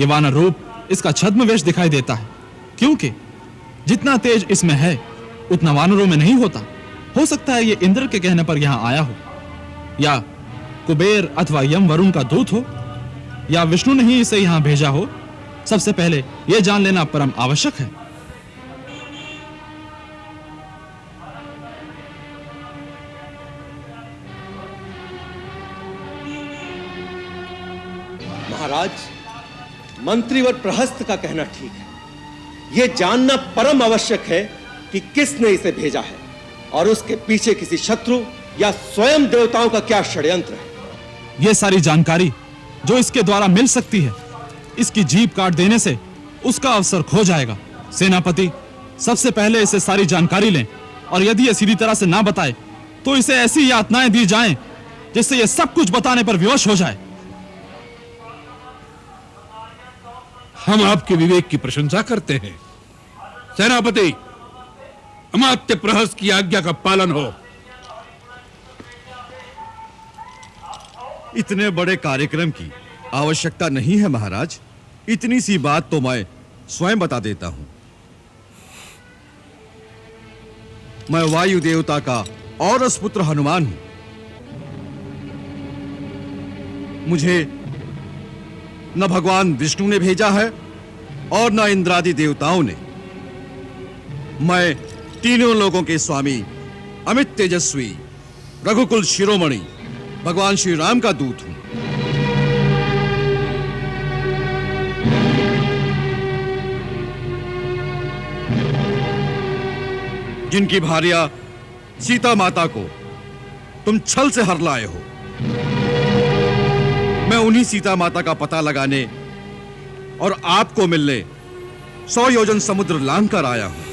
ये वानर रूप इसका छद्मवेश दिखाई देता है, क्योंकि जितना तेज इसमें है उतना वानरों में नहीं होता। हो सकता है ये इंद्र के कहने पर यहां आया हो, या कुबेर अथवा यम वरुण का दूत हो, या विष्णु ने ही इसे यहां भेजा हो। सबसे पहले यह जान लेना परम आवश्यक है। महाराज, मंत्रीवर प्रहस्त का कहना ठीक है। यह जानना परम आवश्यक है कि किसने इसे भेजा है और उसके पीछे किसी शत्रु या स्वयं देवताओं का क्या षड्यंत्र है। यह सारी जानकारी जो इसके द्वारा मिल सकती है, इसकी जीभ काट देने से उसका अवसर खो जाएगा। सेनापति, सबसे पहले इसे सारी जानकारी लें, और यदि यह सीधी तरह से ना बताए तो इसे ऐसी यातनाएं दी जाएं जिससे यह सब कुछ बताने पर विवश हो जाए। हम आपके विवेक की प्रशंसा करते हैं। सेनापति, अमात्य प्रहस्त की आज्ञा का पालन हो। इतने बड़े कार्यक्रम की आवश्यकता नहीं है महाराज। इतनी सी बात तो मैं स्वयं बता देता हूं। मैं वायु देवता का औरस पुत्र हनुमान हूं। मुझे न भगवान विष्णु ने भेजा है और न इंद्रादि देवताओं ने। मैं तीनों लोगों के स्वामी, अमित तेजस्वी, रघुकुल शिरोमणि भगवान श्री राम का दूत हूं। जिनकी भार्या सीता माता को तुम छल से हर लाए हो, मैं उन्हीं सीता माता का पता लगाने और आपको मिलने 100 योजन समुद्र लांघ कर आया हूं।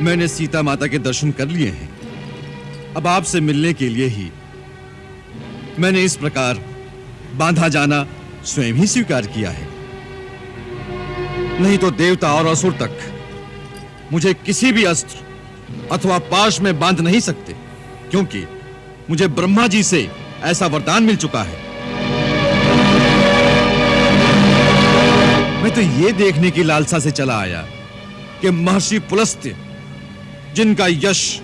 मैंने सीता माता के दर्शन कर लिए हैं। अब आपसे मिलने के लिए ही मैंने इस प्रकार बांधा जाना स्वयं ही स्वीकार किया है। नहीं तो देवता और असुर तक मुझे किसी भी अस्त्र अथवा पाश में बांध नहीं सकते, क्योंकि मुझे ब्रह्मा जी से ऐसा वरदान मिल चुका है। मैं तो ये देखने की लालसा से चला आया कि महर्षि पुलस्त्य, जिनका यश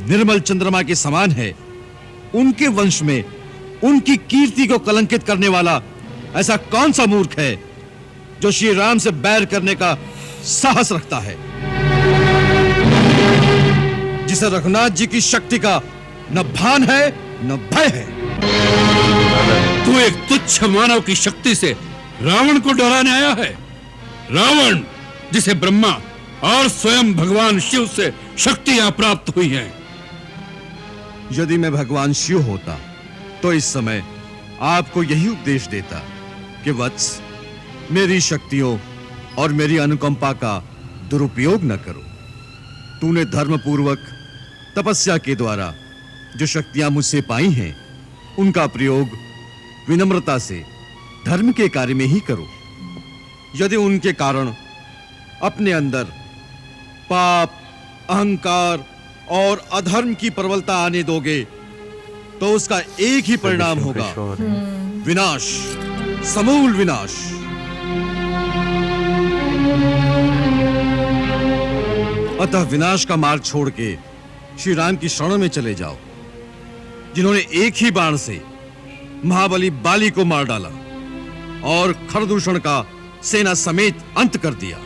निर्मल चंद्रमा के समान है, उनके वंश में उनकी कीर्ति को कलंकित करने वाला ऐसा कौन सा मूर्ख है जो श्री राम से बैर करने का साहस रखता है, जिसे रघुनाथ जी की शक्ति का न भान है न भय है। तू एक तुच्छ मानव की शक्ति से रावण को डराने आया है। रावण, जिसे ब्रह्मा और स्वयं भगवान शिव से शक्तियां प्राप्त हुई हैं। यदि मैं भगवान शिव होता तो इस समय आपको यही उपदेश देता कि वत्स, मेरी शक्तियों और मेरी अनुकंपा का दुरुपयोग न करो। तूने धर्मपूर्वक तपस्या के द्वारा जो शक्तियां मुझसे पाई हैं, उनका प्रयोग विनम्रता से धर्म के कार्य में ही करो। यदि उनके कारण अपने अंदर पाप, अहंकार और अधर्म की प्रबलता आने दोगे तो उसका एक ही परिणाम होगा, विनाश, समूल विनाश। अतः विनाश का मार्ग छोड़ के श्री राम की शरण में चले जाओ, जिन्होंने एक ही बाण से महाबली बाली को मार डाला और खरदूषण का सेना समेत अंत कर दिया।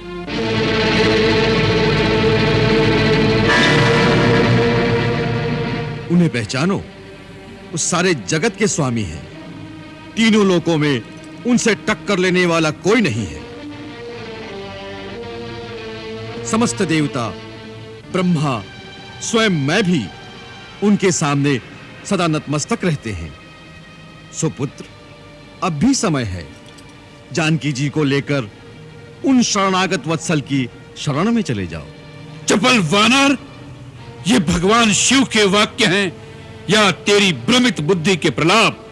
उन्हें पहचानो, वो सारे जगत के स्वामी हैं। तीनों लोकों में उनसे टक्कर लेने वाला कोई नहीं है। समस्त देवता, ब्रह्मा, स्वयं मैं भी उनके सामने सदा नतमस्तक रहते हैं। सुपुत्र, अब भी समय है। जानकी जी को लेकर उन शरणागत वत्सल की शरण में चले जाओ। चपल वानर, ये भगवान शिव के वाक्य हैं या तेरी भ्रमित बुद्धि के प्रलाप?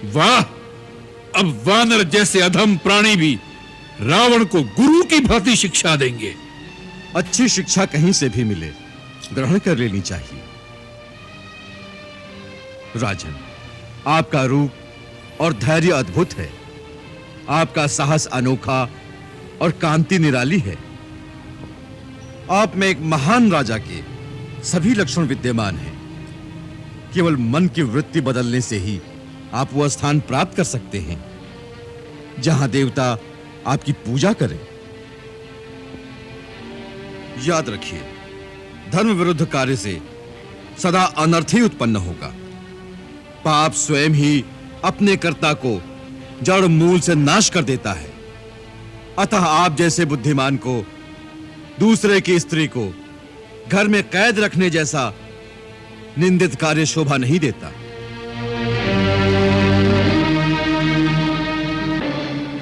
वाह, अब वानर जैसे अधम प्राणी भी रावण को गुरु की भांति शिक्षा देंगे। अच्छी शिक्षा कहीं से भी मिले, ग्रहण कर लेनी चाहिए। राजन, आपका रूप और धैर्य अद्भुत है। आपका साहस अनोखा और कांति निराली है। आप में एक महान राजा के सभी लक्षण विद्यमान हैं। केवल मन की वृत्ति बदलने से ही आप वह स्थान प्राप्त कर सकते हैं जहां देवता आपकी पूजा करें। याद रखिए, धर्म विरुद्ध कार्य से सदा अनर्थ ही उत्पन्न होगा। पाप स्वयं ही अपने कर्ता को जड़ मूल से नाश कर देता है। अतः आप जैसे बुद्धिमान को दूसरे की स्त्री को घर में कैद रखने जैसा निंदित कार्य शोभा नहीं देता।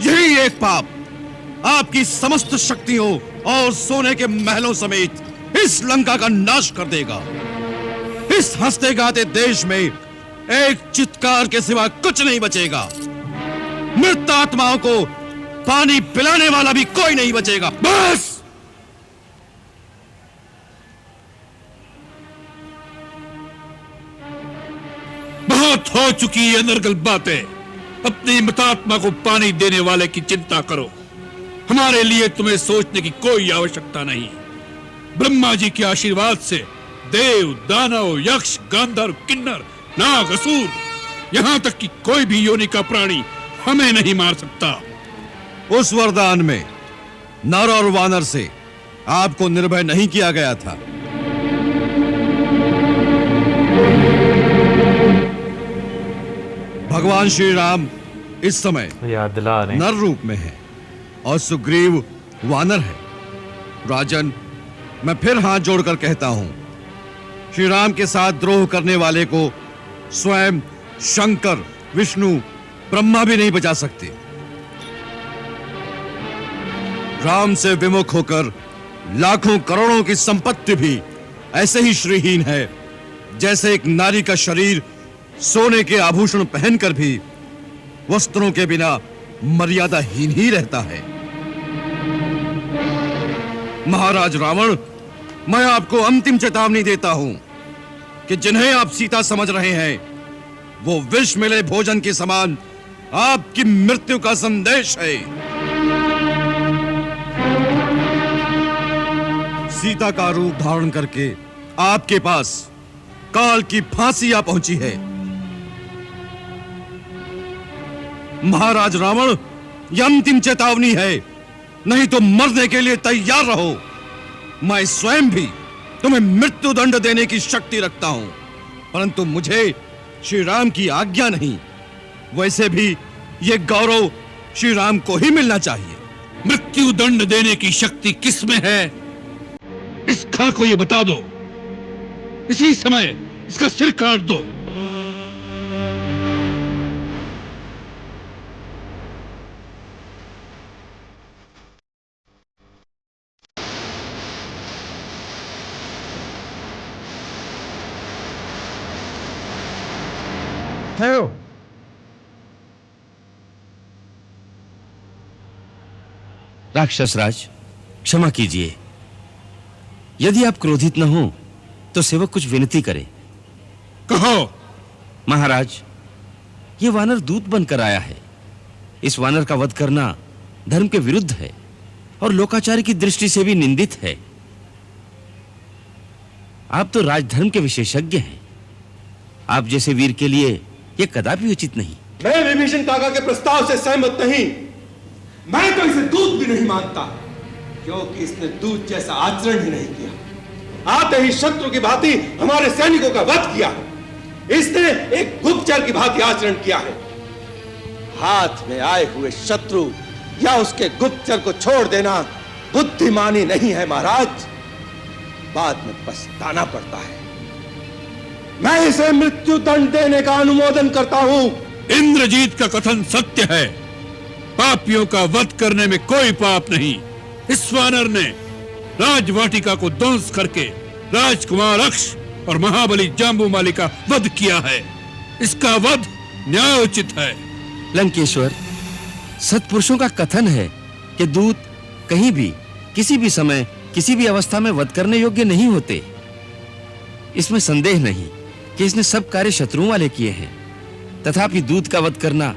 यही एक पाप आपकी समस्त शक्तियों और सोने के महलों समेत इस लंका का नाश कर देगा। इस हंसते गाते देश में एक चित्कार के सिवा कुछ नहीं बचेगा। मृत आत्माओं को पानी पिलाने वाला भी कोई नहीं बचेगा। बस! बहुत हो चुकी ये अनर्गल बातें। अपनी मृतात्मा को पानी देने वाले की चिंता करो। हमारे लिए तुम्हें सोचने की कोई आवश्यकता नहीं। ब्रह्मा जी के आशीर्वाद से देव, दानव, यक्ष, गांधर्व, किन्नर, नाग, असुर, यहां तक कि कोई भी योनि का प्राणी हमें नहीं मार सकता। उस वरदान में नर और वानर से आपको निर्भय नहीं किया गया था। भगवान श्री राम इस समय याद दिला रहे हैं। नर रूप में है और सुग्रीव वानर है। राजन, मैं फिर हाथ जोड़कर कहता हूं, श्री राम के साथ द्रोह करने वाले को स्वयं शंकर, विष्णु, ब्रह्मा भी नहीं बचा सकते। राम से विमुख होकर लाखों करोड़ों की संपत्ति भी ऐसे ही श्रीहीन है जैसे एक नारी का शरीर सोने के आभूषण पहनकर भी वस्त्रों के बिना मर्यादाहीन ही रहता है। महाराज रावण, मैं आपको अंतिम चेतावनी देता हूं कि जिन्हें आप सीता समझ रहे हैं वो विष मिले भोजन के समान आपकी मृत्यु का संदेश है। सीता का रूप धारण करके आपके पास काल की फांसी आ पहुंची है। महाराज रावण, यह अंतिम चेतावनी है, नहीं तो मरने के लिए तैयार रहो। मैं स्वयं भी तुम्हें मृत्यु दंड देने की शक्ति रखता हूं, परंतु मुझे श्री राम की आज्ञा नहीं। वैसे भी यह गौरव श्री राम को ही मिलना चाहिए। मृत्यु दंड देने की शक्ति किसमें है, इस खा को ये बता दो। इसी समय इसका सिर काट दो। राक्षस राज, क्षमा कीजिए। यदि आप क्रोधित न हो तो सेवक कुछ विनती करे। कहो। महाराज, ये वानर दूत बनकर आया है। इस वानर का वध करना धर्म के विरुद्ध है और लोकाचार की दृष्टि से भी निंदित है। आप तो राजधर्म के विशेषज्ञ हैं। आप जैसे वीर के लिए यह कदापि उचित नहीं। मैं विभीषण काका के प्रस्ताव से सहमत नहीं। मैं तो इसे दूत भी नहीं मानता, क्योंकि इसने दूत जैसा आचरण ही नहीं किया। आते ही शत्रु की भांति हमारे सैनिकों का वध किया। इसने एक गुप्तचर की भांति आचरण किया है। हाथ में आए हुए शत्रु या उसके गुप्तचर को छोड़ देना बुद्धिमानी नहीं है महाराज, बाद में पछताना पड़ता है। मैं इसे मृत्यु दंड देने का अनुमोदन करता हूं। इंद्रजीत का कथन सत्य है। पापियों का वध करने में कोई पाप नहीं। इस वानर ने राजवाटिका को ध्वंस करके राजकुमार अक्ष और महाबली जाम्बूमाली का वध किया है। इसका वध न्यायोचित है। लंकेश्वर, सत्पुरुषों का कथन है कि दूत कहीं भी, किसी भी समय, किसी भी अवस्था में वध करने योग्य नहीं होते। इसमें संदेह नहीं कि इसने सब कार्य शत्रुओं वाले किए हैं, तथापि दूत का वध करना